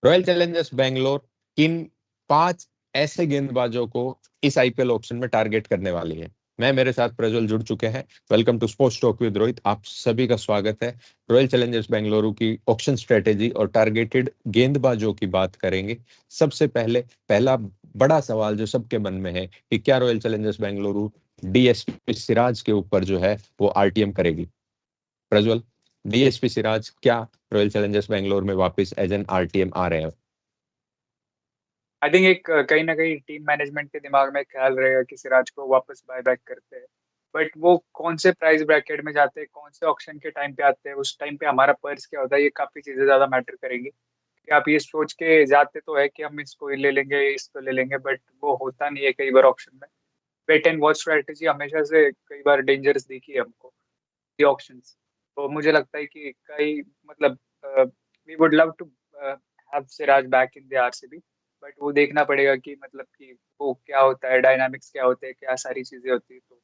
Royal Challengers Bangalore किन 5 ऐसे गेंदबाजों को इस आईपीएल ऑक्शन में टारगेट करने वाली है? मैं मेरे साथ प्रज्वल जुड़ चुके हैं। Welcome to sports talk with Rohit. आप सभी का स्वागत है। रॉयल चैलेंजर्स बेंगलुरु की ऑक्शन स्ट्रेटेजी और टारगेटेड गेंदबाजों की बात करेंगे। सबसे पहले पहला बड़ा सवाल जो सबके मन में है कि क्या royal Challengers Bengaluru DSP Siraj के ऊपर जो है वो आरटीएम करेगी? प्रज्वल, डीएसपी सिराज क्या रॉयल चैलेंजर्स बेंगलोर में वापस एज एन आरटीएम आ रहे हैं? आई थिंक एक कहीं ना कहीं टीम मैनेजमेंट के दिमाग में ख्याल रहेगा कि सिराज को वापस बाय बैक करते हैं। बट वो कौन से प्राइस ब्रैकेट में जाते हैं, कौन से ऑक्शन के टाइम पे आते हैं, उस टाइम पे हमारा पर्स क्या होता है, ये काफी चीजें ज्यादा मैटर करेंगी। कि आप ये सोच के जाते तो है कि हम इसको ही ले लेंगे, इसको ले लेंगे, बट वो होता नहीं है कई बार ऑक्शन में। वेट एंड वॉच स्ट्रेटेजी हमेशा से कई बार डेंजरस दिखी है हमको ये ऑप्शंस। तो मुझे लगता है कि कई मतलब we would love to have Siraj back in the RCB. But वो देखना पड़ेगा कि मतलब कि वो क्या होता है, डायनामिक्स क्या होते हैं, क्या सारी चीजें होती है तो।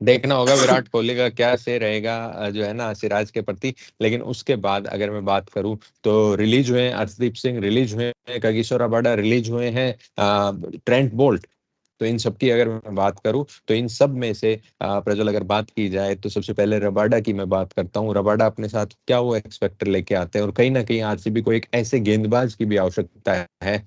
देखना होगा विराट कोहली का क्या से रहेगा जो है ना सिराज के प्रति। लेकिन उसके बाद अगर मैं बात करूं तो रिलीज हुए हैं अर्शदीप सिंह, रिलीज हुए हैं कागिसो रबाडा, रिलीज हुए हैं ट्रेंट बोल्ट। तो इन सब की अगर मैं बात करूं तो इन सब में से प्रज्वल अगर बात की जाए तो सबसे पहले रबाडा की मैं बात करता हूं। रबाडा अपने साथ क्या वो एक्सपेक्टर लेके आते हैं, और कहीं ना कहीं आरसीबी को एक ऐसे गेंदबाज की भी आवश्यकता है।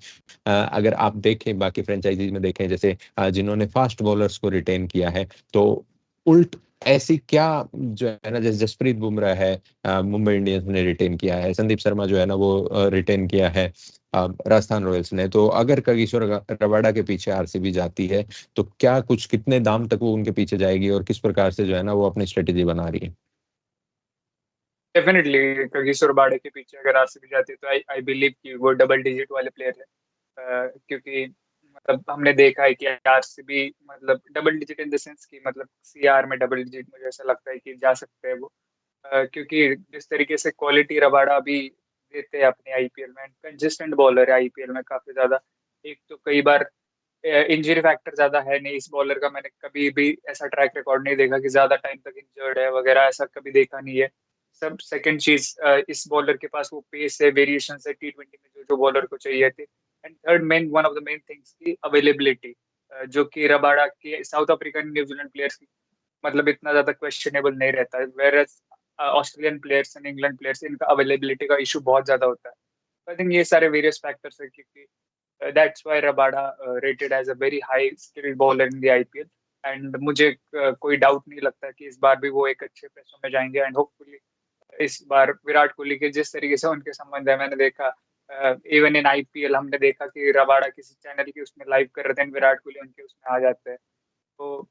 अगर आप देखें बाकी फ्रेंचाइजीज में देखें, जैसे जिन्होंने फास्ट बॉलर्स को रिटेन किया है, तो उल्ट ऐसी क्या जो है ना, जैसे जसप्रीत बुमराह है मुंबई इंडियंस ने रिटेन किया है, संदीप शर्मा जो है ना वो रिटेन किया है राजस्थान रॉयल्स ने। तो अगर कागिसो रबाडा के पीछे आरसीबी जाती है तो क्या कुछ कितने दाम तक वो उनके पीछे जाएगी और किस प्रकार से जो है ना वो अपनी स्ट्रेटेजी बना रही है? डेफिनेटली कगिसो रबाडा के पीछे अगर आरसीबी जाती है तो आई आई बिलीव कि वो डबल डिजिट वाले प्लेयर है। क्योंकि मतलब हमने देखा है कि आरसीबी मतलब double digit in the sense कि मतलब सीआर में डबल डिजिट, मुझे ऐसा लगता है कि जा सकते हैं वो। क्योंकि जिस तरीके से क्वालिटी रबाडा भी देते हैं अपने आईपीएल में, कंसिस्टेंट बॉलर है आईपीएल में काफी ज्यादा। एक तो कई बार इंजरी फैक्टर ज्यादा है नहीं इस बॉलर का, मैंने कभी भी ऐसा ट्रैक रिकॉर्ड नहीं देखा कि ज्यादा टाइम तक इंजर्ड है वगैरह, ऐसा कभी देखा नहीं है। सब सेकंड चीज, इस बॉलर के पास वो पेस है, वेरिएशन है टी20 में जो जो बॉलर को चाहिए थे। And third main one of the main things की अवेलेबिलिटी, जो कि रबाडा के साउथ अफ्रीकन न्यूजीलैंड प्लेयर्स की मतलब इतना ज्यादा क्वेश्चनेबल नहीं रहता है, where Australian players and England players इनका अवेलेबिलिटी का इशू बहुत ज्यादा होता है। आई थिंक ये सारे वेरियस फैक्टर्स है, क्योंकि that's why Rabada rated as a very high skilled bowler in the IPL। And मुझे कोई डाउट नहीं लगता कि इस बार भी वो एक अच्छे पैसों में जाएंगे। एंड होपफुली इस बार विराट कोहली के जिस तरीके से उनके संबंध है, मैंने देखा इवन इन आईपीएल हमने देखा कि रबाडा किसी चैनल की उसमें लाइव कर रहे थे, विराट कोहली उनके उसमें आ जाते हैं। तो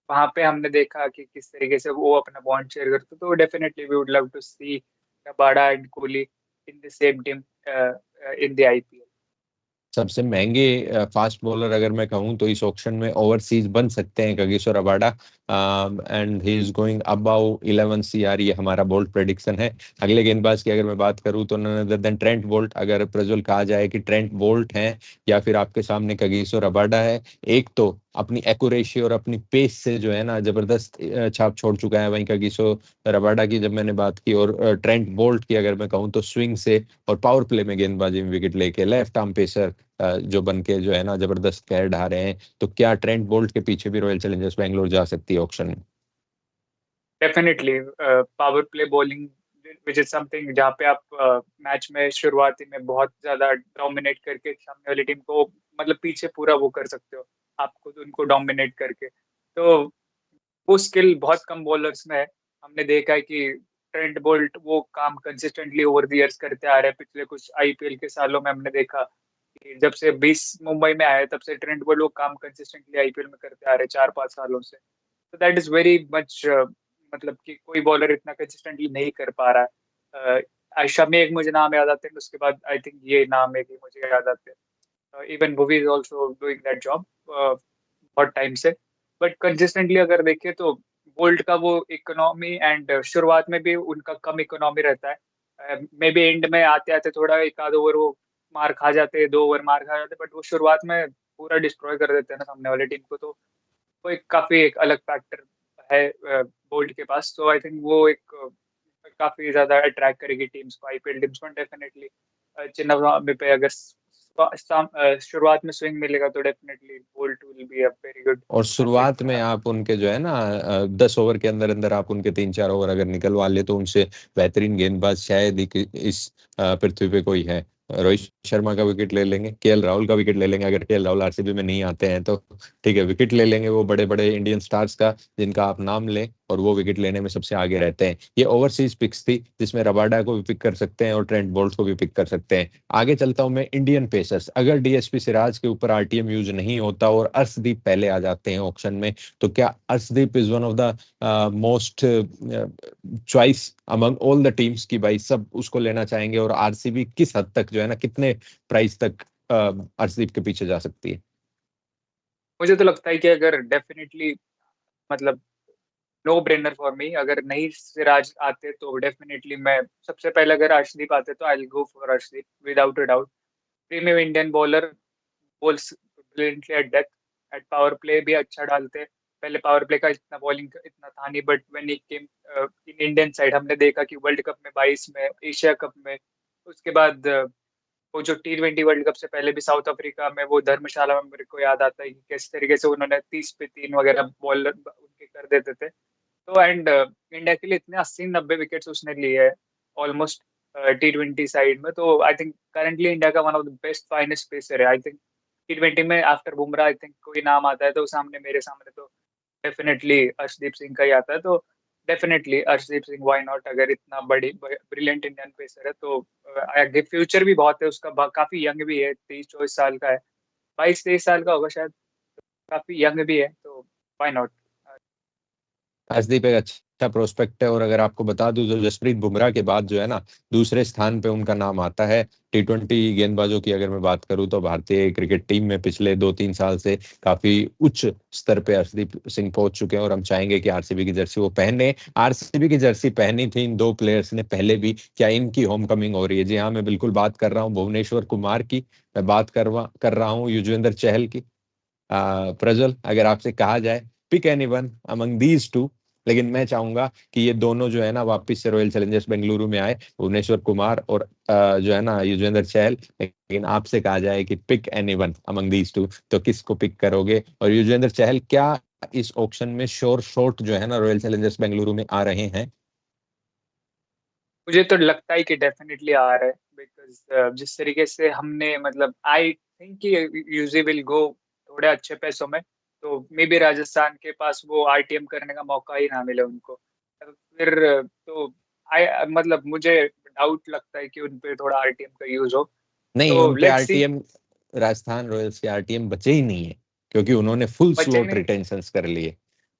वहां पे हमने देखा कि किस तरीके से वो अपना बॉन्ड शेयर करते। तो definitely we would love to see Rabada and Kohli in the same team in the IPL. सबसे महंगे फास्ट बॉलर अगर मैं कहूँ तो इस ऑक्शन में ओवरसीज बन सकते हैं Kagiso Rabada, and he is going about 11 CR, ये हमारा बोल्ड प्रेडिक्शन है। अगले गेंदबाज की अगर मैं बात करूँ तो none other than Trent Boult. अगर प्रज्वल कहा जाए कि ट्रेंट बोल्ट है या फिर आपके सामने कागिसो रबाडा है, एक तो अपनी एक्यूरेसी और अपनी पेस से जो है ना जबरदस्त छाप छोड़ चुका है, वहीं कागिसो रबाडा की जब मैंने बात की, और ट्रेंट बोल्ट की अगर मैं कहूँ तो स्विंग से और पावर प्ले में गेंदबाजी में विकेट लेके लेफ्ट आर्म पेसर जो बन के जो है ना जबरदस्त कहर ढा रहे हैं। तो क्या ट्रेंट बोल्ट के पीछे भी रॉयल चैलेंजर्स बैंगलोर जा सकती है ऑक्शन में? Definitely power play bowling which is something जहाँ पे आप मैच में शुरुआती में बहुत ज्यादा डोमिनेट करके सामने वाली टीम को मतलब पीछे पूरा वो कर सकते हो, आप खुद उनको डोमिनेट करके। तो वो स्किल बहुत कम बॉलर्स में है। हमने देखा है कि ट्रेंट बोल्ट वो काम कंसिस्टेंटली ओवर द इयर्स करते आ रहे हैं। पिछले कुछ आईपीएल के सालों में हमने देखा कि जब से 20 मुंबई में आए तब से ट्रेंट बोल्ट वो काम कंसिस्टेंटली आईपीएल में करते आ रहे हैं 4-5 सालों से। तो दैट इज वेरी मच मतलब कि कोई बॉलर इतना कंसिस्टेंटली नहीं कर पा रहा है। शमी एक मुझे नाम याद आते हैं, उसके बाद आई थिंक ये नाम एक ही मुझे याद आते हैं। Even Bhuvi is also doing that job बहुत टाइम से। बट कंसिस्टेंटली अगर देखें तो बोल्ट का वो इकोनॉमी एंड शुरुआत में भी उनका कम इकोनॉमी रहता है। मे बी एंड में आते आते थोड़ा एक आध ओवर वो मार खा जाते हैं, 2 ओवर मार खा जाते हैं, बट वो शुरुआत में पूरा डिस्ट्रॉय कर देते हैं ना सामने वाली टीम को। तो वो एक काफी एक अलग फैक्टर है बोल्ट के पास। तो आई थिंक वो एक काफी ज्यादा अट्रैक्ट करेगी टीम्स को, आईपीएल टीम्स को डेफिनेटली। चिन्नास्वामी पे अगर शुरुआत में स्विंग मिलेगा तो definitely bolt will be a very good और शुरुआत पिक। में आप उनके जो है ना 10 ओवर के अंदर अंदर आप उनके 3-4 ओवर अगर निकलवा ले तो उनसे बेहतरीन गेंदबाज शायद ही इस पृथ्वी पे कोई है। रोहित शर्मा का विकेट ले लेंगे, केएल राहुल का विकेट ले लेंगे, अगर केएल राहुल आरसीबी में नहीं आते हैं तो ठीक है, विकेट ले लेंगे वो बड़े बड़े इंडियन स्टार्स का जिनका आप नाम लें और वो विकेट लेने में सबसे आगे रहते हैं। ये ओवरसीज पिक्स थी जिसमें रबाडा को भी पिक कर सकते हैं और ट्रेंट बोल्ट को भी पिक कर सकते हैं। आगे चलता हूं मैं इंडियन पेसर्स। अगर डीएसपी सिराज के ऊपर आरटीएम यूज नहीं होता और अर्शदीप पहले आ जाते हैं ऑक्शन में, तो क्या Arshdeep is one of the most choice among all the teams की भाई सब उसको लेना चाहेंगे? और आरसीबी किस हद तक जो है ना कितने प्राइस तक अर्शदीप के पीछे जा सकती है? मुझे तो लगता है कि अगर डेफिनेटली मतलब नो ब्रेनर फॉर मी, अगर नहीं सिराज आते तो डेफिनेटली मैं सबसे पहले, अगर अर्शदीप आते तो I will go for Arshdeep without a doubt. Premium Indian bowler, bowls brilliantly at death, at power play भी अच्छा डालते। पहले पावर प्ले का इतना बॉलिंग इतना था नहीं, but when he came in Indian side हमने देखा कि वर्ल्ड कप में 22 में, एशिया कप में, उसके बाद वो जो T20 वर्ल्ड कप से पहले भी साउथ अफ्रीका में वो धर्मशाला में, मेरे को याद आता है कि किस तरीके से उन्होंने 30 पे 3 वगैरह बॉलर उनके कर देते थे। तो एंड इंडिया के लिए इतने 80-90 विकेट्स उसने लिए है ऑलमोस्ट T20 साइड में। तो आई थिंक करंटली इंडिया का one of the best finest pacer है। आई थिंक T20 में आफ्टर बुमराह आई थिंक कोई नाम आता है तो सामने, मेरे सामने तो डेफिनेटली अर्शदीप सिंह का ही आता है। तो definitely Arshdeep Singh, why not? अगर इतना बड़ी ब्रिलियंट इंडियन पेसर है तो आगे फ्यूचर भी बहुत है उसका, काफी यंग भी है, 23-24 साल का है, 22-23 साल का होगा शायद, काफी यंग भी है, तो व्हाई नॉट? अर्शदीप एक अच्छा प्रोस्पेक्ट है। और अगर आपको बता दूं जो जसप्रीत बुमराह के बाद जो है ना दूसरे स्थान पे उनका नाम आता है T20 गेंदबाजों की अगर मैं बात करूं तो भारतीय क्रिकेट टीम में पिछले 2-3 साल से काफी उच्च स्तर पे अर्शदीप सिंह पहुंच चुके हैं और हम चाहेंगे कि आरसीबी की जर्सी वो पहने। आरसीबी की जर्सी पहनी थी इन दो प्लेयर्स ने पहले भी, क्या इनकी होम कमिंग हो रही है? जी हाँ, मैं बिल्कुल बात कर रहा हूँ भुवनेश्वर कुमार की, मैं बात कर रहा हूँ युजवेंद्र चहल की। प्रज्वल, अगर आपसे कहा जाए pick anyone among these two, लेकिन मैं चाहूंगा कि ये दोनों जो है ना वापस से रॉयल चैलेंजर्स बेंगलुरु में आए, भुवनेश्वर कुमार और जो है ना युजवेंद्र चहल। लेकिन आपसे कहा जाए कि pick anyone among these two, तो किसको पिक करोगे? और युजवेंद्र चहल क्या इस ऑक्शन में श्योर शॉट जो है ना रॉयल चैलेंजर्स बेंगलुरु में आ रहे हैं? मुझे तो लगता है कि डेफिनेटली आ रहा है, बिकॉज जिस तरीके से हमने मतलब आई थिंक कि यूजी विल गो थोड़े अच्छे पैसों में, तो मे बी राजस्थान के पास वो आरटीएम करने का मौका ही ना मिले उनको। फिर तो आई मतलब मुझे डाउट लगता है कि उन पे थोड़ा आरटीएम का यूज हो। नहीं, तो उनके let's see. RTM, Rajasthan Royals के आरटीएम बचे ही नहीं है क्योंकि उन्होंने फुल बचे स्लॉट नहीं, रिटेंशंस कर लिए।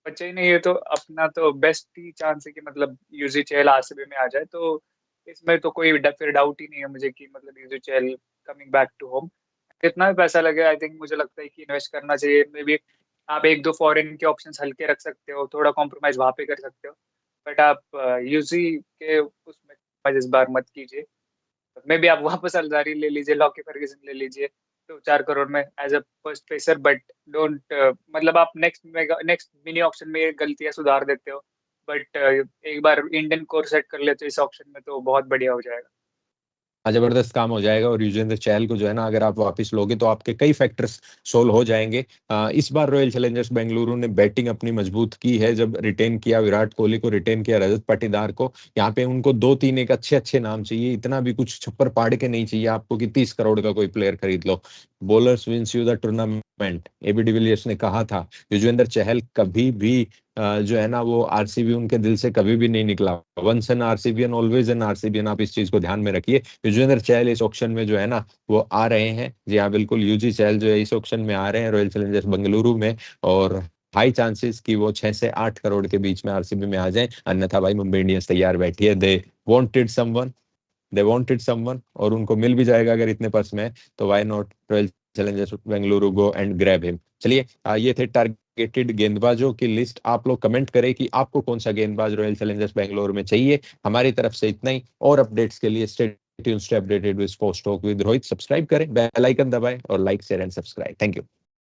बचे ही नहीं है तो अपना तो बेस्ट ही चांस है कि मतलब यूजी चहल आरसीबी में आ जाए। तो इसमें तो कोई फिर डाउट ही नहीं है मुझे कि मतलब Yuzi Chahal coming back to home. कितना भी पैसा लगे, आई थिंक मुझे लगता है कि इन्वेस्ट करना चाहिए। मे बी आप एक दो फॉरेन के ऑप्शंस हल्के रख सकते हो, थोड़ा कॉम्प्रोमाइज वहां पे कर सकते हो, बट आप यूजी के उसमें compromise इस बार मत कीजिए। मे बी आप वापस अलजारी ले लीजिए, लॉकी फर्ग्यूसन ले लीजिए, तो 4 करोड़ में as a first pacer, but don't मतलब आप नेक्स्ट मिनी ऑप्शन में ये गलतियां सुधार देते हो, बट एक बार इंडियन कोर सेट कर लेते हो इस ऑप्शन में तो बहुत बढ़िया हो जाएगा। जबरदस्त काम हो जाएगा। और युजवेंद्र चहल को जो है ना अगर आप वापस लोगे तो आपके कई फैक्टर्स सोल्व हो जाएंगे। इस बार रॉयल चैलेंजर्स बेंगलुरु ने बैटिंग अपनी मजबूत की है। जब रिटेन किया विराट कोहली को, रिटेन किया रजत पाटीदार को, यहाँ पे उनको 2-3 एक अच्छे अच्छे नाम चाहिए। इतना भी कुछ छप्पर पाड़ के नहीं चाहिए आपको कि 30 करोड़ का कोई प्लेयर खरीद लो। Bowlers wins you the tournament, AB de Villiers ने कहा था। युजवेंद्र चहल कभी भी जो है ना वो आरसीबी उनके दिल से कभी भी नहीं निकला। वंस एन आरसीबीएन ऑलवेज एन आरसीबीएन, आप इस चीज को ध्यान में रखिए। युजवेंद्र चहल इस ऑक्शन में जो है ना वो आ रहे हैं। जी हाँ, बिल्कुल, यूजी चहल जो है इस ऑक्शन में आ रहे हैं रॉयल चैलेंजर्स बेंगलुरु में। और हाई चांसेस कि वो 6 से 8 करोड़ के बीच में आरसीबी में आ जाएं। अन्यथा भाई मुंबई इंडियंस तैयार बैठी है। दे वांटेड समवन और उनको मिल भी जाएगा अगर इतने पर्स में है, तो why not royal Challengers Bengaluru go and grab him. चलिए, ये थे टारगेटेड गेंदबाजों की लिस्ट। आप लोग कमेंट करें कि आपको कौन सा गेंदबाज रॉयल चैलेंजर्स बेंगलुरु में चाहिए। हमारी तरफ से इतना ही। और अपडेट्स के लिए stay tuned, stay updated with sports talk with Rohit. Subscribe करें, बेल आइकन दबाएं और like share and subscribe. Thank you.